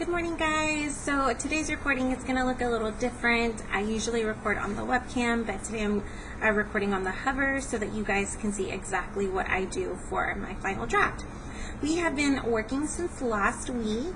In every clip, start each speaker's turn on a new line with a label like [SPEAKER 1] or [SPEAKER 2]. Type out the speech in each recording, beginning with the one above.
[SPEAKER 1] Good morning, guys. So today's recording is going to look a little different. I usually record on the webcam, but today I'm recording on the hover so that you guys can see exactly what I do for my final draft. We have been working since last week.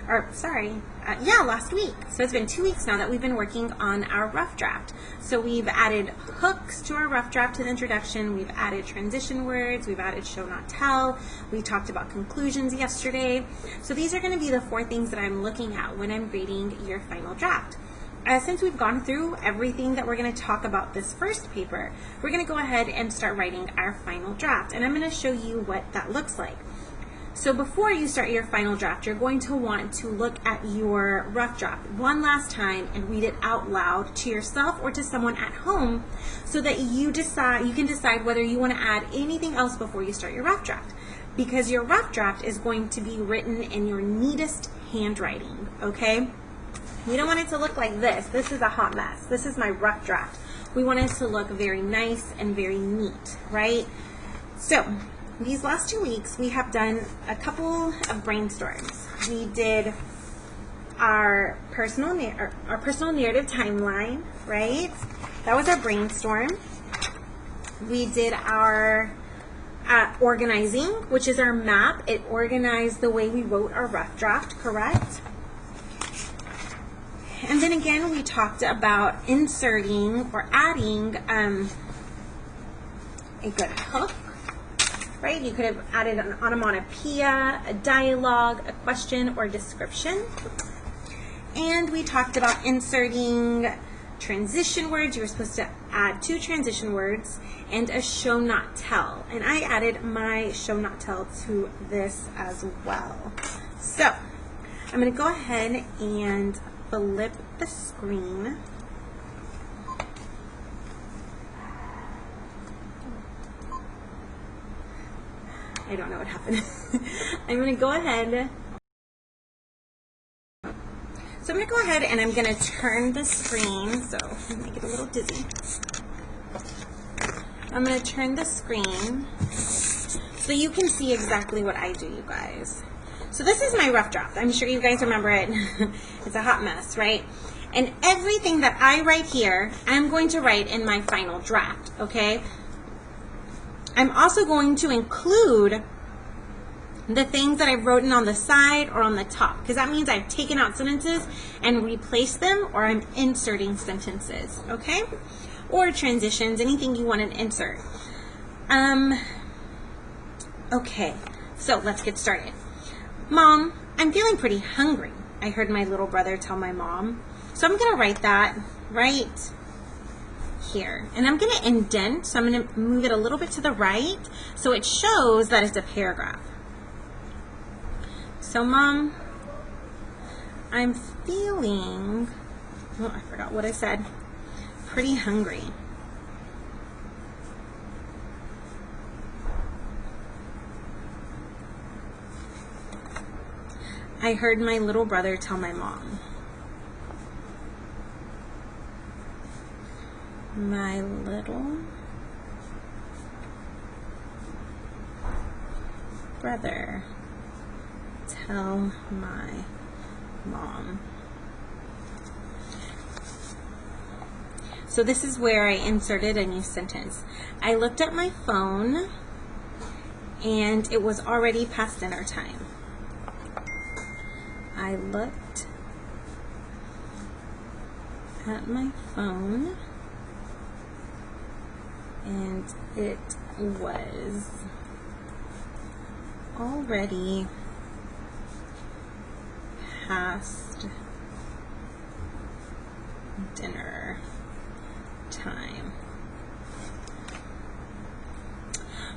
[SPEAKER 1] Last week. So it's been 2 weeks now that we've been working on our rough draft. So we've added hooks to our rough draft to the introduction. We've added transition words. We've added show not tell. We talked about conclusions yesterday. So these are going to be the 4 things that I'm looking at when I'm grading your final draft. Since we've gone through everything that we're going to talk about this first paper, we're going to go ahead and start writing our final draft. And I'm going to show you what that looks like. So before you start your final draft, you're going to want to look at your rough draft one last time and read it out loud to yourself or to someone at home so that you can decide whether you want to add anything else before you start your rough draft. Because your rough draft is going to be written in your neatest handwriting, okay? We don't want it to look like this. This is a hot mess. This is my rough draft. We want it to look very nice and very neat, right? So these last 2 weeks, we have done a couple of brainstorms. We did our personal narrative timeline, right? That was our brainstorm. We did our organizing, which is our map. It organized the way we wrote our rough draft, correct? And then again, we talked about inserting or adding a good hook. Right? You could have added an onomatopoeia, a dialogue, a question, or description. And we talked about inserting transition words. You were supposed to add 2 transition words and a show not tell. And I added my show not tell to this as well. So I'm going to go ahead and flip the screen. I don't know what happened. I'm going to go ahead. So I'm going to go ahead and I'm going to turn the screen. So I'm going to get a little dizzy. I'm going to turn the screen so you can see exactly what I do, you guys. So this is my rough draft. I'm sure you guys remember it. It's a hot mess, right? And everything that I write here, I'm going to write in my final draft, okay? I'm also going to include the things that I've written on the side or on the top, because that means I've taken out sentences and replaced them, or I'm inserting sentences, okay? Or transitions, anything you want to insert. Okay, so let's get started. Mom, I'm feeling pretty hungry, I heard my little brother tell my mom. So I'm going to write that right here. And I'm going to indent, so I'm going to move it a little bit to the right so it shows that it's a paragraph. So, Mom, I'm feeling, oh, I forgot what I said, pretty hungry. I heard my little brother tell my mom. My little brother tell my mom. So this is where I inserted a new sentence. I looked at my phone and it was already past dinner time. I looked at my phone and it was already past dinner time.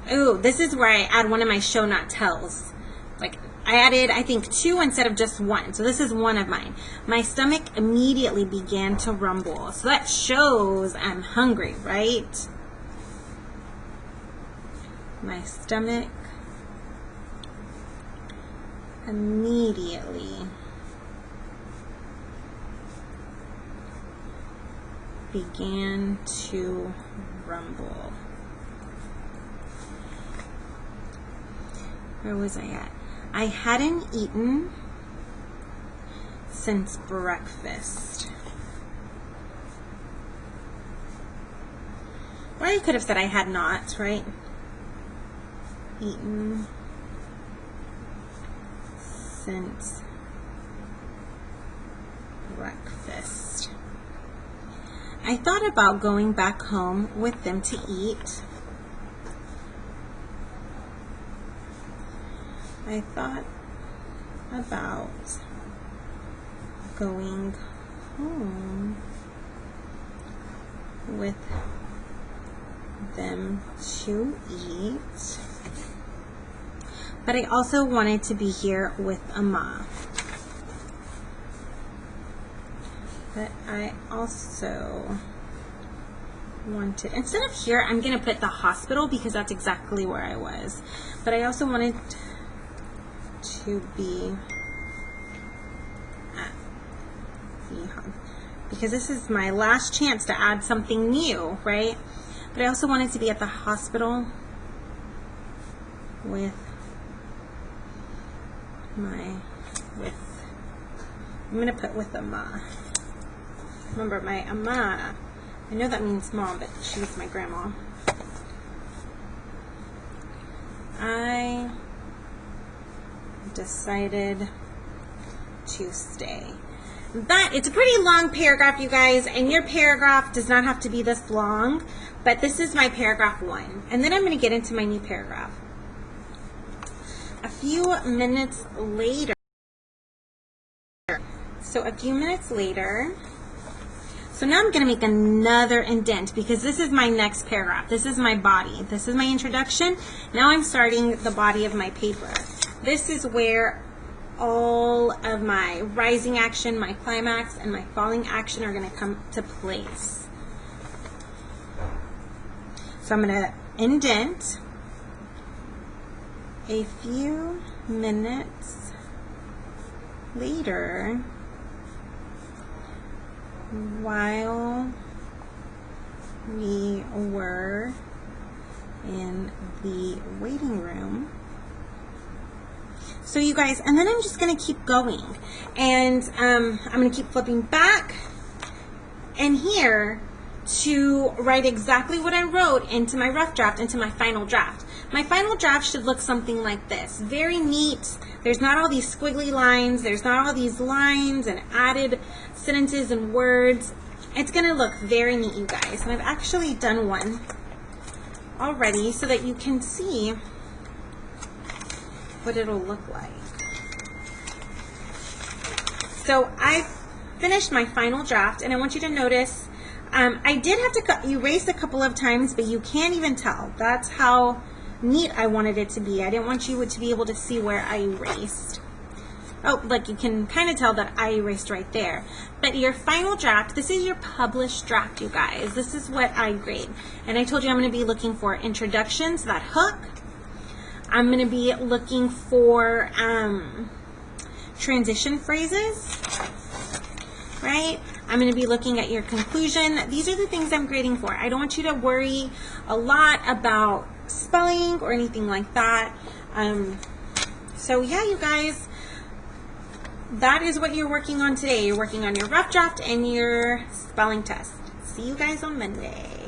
[SPEAKER 1] Oh, this is where I add one of my show not tells. Like, I added, I think, 2 instead of just 1. So this is one of mine. My stomach immediately began to rumble. So that shows I'm hungry, right? My stomach immediately began to rumble. Where was I at? I hadn't eaten since breakfast. Or I could have said I had not, right? Eaten since breakfast. I thought about going back home with them to eat. I thought about going home with them to eat, but I also wanted to be here with Amma. But I also wanted, instead of here, I'm going to put the hospital because that's exactly where I was. But I also wanted to be at the hub because this is my last chance to add something new, right? But I also wanted to be at the hospital with I'm going to put with Amma. Remember, my Amma, I know that means mom, but she's my grandma. I decided to stay. It's a pretty long paragraph, you guys, and your paragraph does not have to be this long, but this is my paragraph 1. And then I'm going to get into my new paragraph. A few minutes later, so now I'm going to make another indent because this is my next paragraph. This is my body. This is my introduction. Now I'm starting the body of my paper. This is where all of my rising action, my climax, and my falling action are going to come to place. So I'm going to indent a few minutes later while we were in the waiting room. So you guys, and then I'm just going to keep going, and I'm going to keep flipping back and here to write exactly what I wrote into my rough draft, into my final draft. My final draft should look something like this. Very neat. There's not all these squiggly lines. There's not all these lines and added sentences and words. It's going to look very neat, you guys. And I've actually done one already so that you can see what it'll look like. So I finished my final draft, and I want you to notice I did have to erase a couple of times, but you can't even tell. That's how neat I wanted it to be. I didn't want you to be able to see where I erased. Oh, look, you can kind of tell that I erased right there. But your final draft, this is your published draft, you guys. This is what I grade. And I told you I'm going to be looking for introductions, that hook. I'm going to be looking for transition phrases, right? I'm going to be looking at your conclusion. These are the things I'm grading for. I don't want you to worry a lot about spelling or anything like that. So yeah, you guys, that is what you're working on today. You're working on your rough draft and your spelling test. See you guys on Monday.